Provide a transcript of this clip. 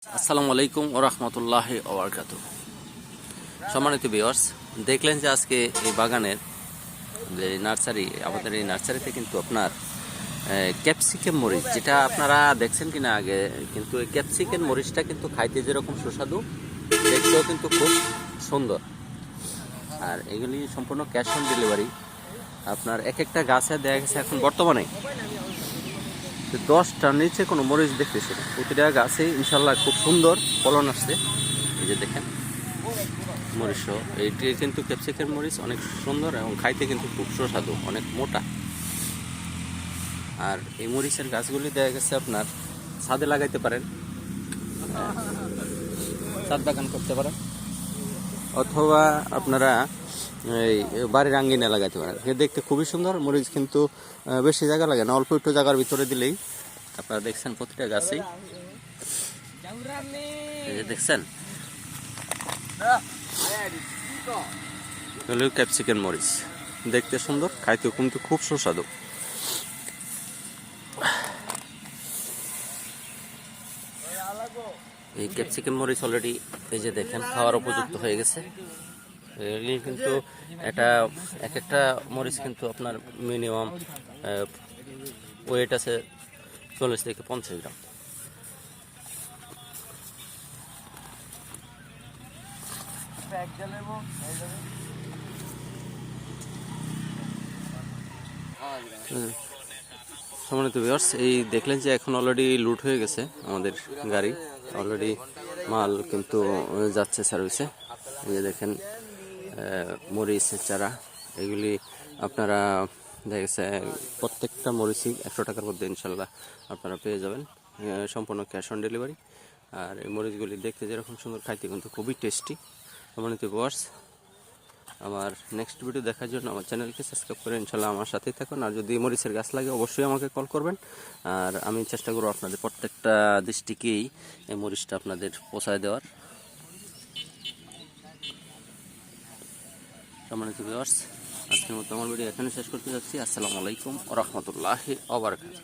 আসসালামু আলাইকুম ওয়া রাহমাতুল্লাহি ওয়া বারাকাতুহু। সম্মানিত ভিউয়ার্স, দেখলেন যে আজকে এই বাগানের যে নার্সারি, আমাদের এই নার্সারিতে কিন্তু আপনার ক্যাপসিকাম মরিচ, যেটা আপনারা দেখছেন কিনা আগে, কিন্তু এই ক্যাপসিকাম মরিচটা কিন্তু খাইতে যেরকম সুস্বাদু, দেখতেও কিন্তু খুব সুন্দর। আর এগুলি সম্পূর্ণ ক্যাশ অন ডেলিভারি। আপনার এক একটা গাছে দেখা গেছে এখন বর্তমানে 10টার নিচে কোনো মরিচ দেখতেছি না। প্রতিটা গাছে ইনশাল্লাহ খুব সুন্দর ফলন আসছে। এই যে দেখেন মরিচ, এইটি কিন্তু ক্যাপসিকাম মরিচ অনেক সুন্দর এবং খাইতে কিন্তু খুব সুস্বাদু, অনেক মোটা। আর এই মরিচের গাছগুলি দেখা গেছে আপনার ছাদে লাগাইতে পারেন, ছাদ বাগান করতে পারেন, অথবা আপনারা এই বাড়ির আঙ্গিনে লাগাইতে পারেন। দেখতে খুবই সুন্দর মরিচ, কিন্তু বেশি জায়গা লাগে না, অল্প একটু জায়গার ভিতরে দিলেই আপনারা দেখছেন প্রতিটা গাছেই এই যে দেখছেন ক্যাপসিকাম মরিচ, দেখতে সুন্দর, খাইতেও কিন্তু খুব সুস্বাদু। এই ক্যাপসিকাম মরিচ অলরেডি এই যে দেখেন খাওয়ার উপযুক্ত হয়ে গেছে। এগুলি কিন্তু এটা এক একটা মরিচ কিন্তু আপনার মিনিমাম ওয়েট আছে 40 থেকে 50 গ্রাম। সম্মানিত ভিউয়ার্স, এই দেখলেন যে এখন অলরেডি লুট হয়ে গেছে আমাদের গাড়ি, অলরেডি মাল কিন্তু যাচ্ছে সার্ভিসে। এই যে দেখেন মরিচের চারা, এগুলি আপনারা দেখা গেছে প্রত্যেকটা মরিচই 100 টাকার মধ্যে ইনশাল্লাহ আপনারা পেয়ে যাবেন, সম্পূর্ণ ক্যাশ অন ডেলিভারি। আর এই মরিচগুলি দেখতে যেরকম সুন্দর, খাইতে কিন্তু খুবই টেস্টি। সম্মানিত ভিউয়ার্স, আমার নেক্সট ভিডিও দেখার জন্য আমার চ্যানেলকে সাবস্ক্রাইব করে ইনশাল্লাহ আমার সাথেই থাকুন। আর যদি মরিচের গাছ লাগে অবশ্যই আমাকে কল করবেন, আর আমি চেষ্টা করব আপনাদের প্রত্যেকটা ডিস্ট্রিক্টেই এই মরিচটা আপনাদের পৌঁছায় দেওয়ার। সম্মানিত ভিউয়ার্স, আজকের মতো আমার ভিডিও এখানে শেষ করতে যাচ্ছি। আসসালামু আলাইকুম ওয়া রাহমাতুল্লাহি ওয়া বারাকাতুহু।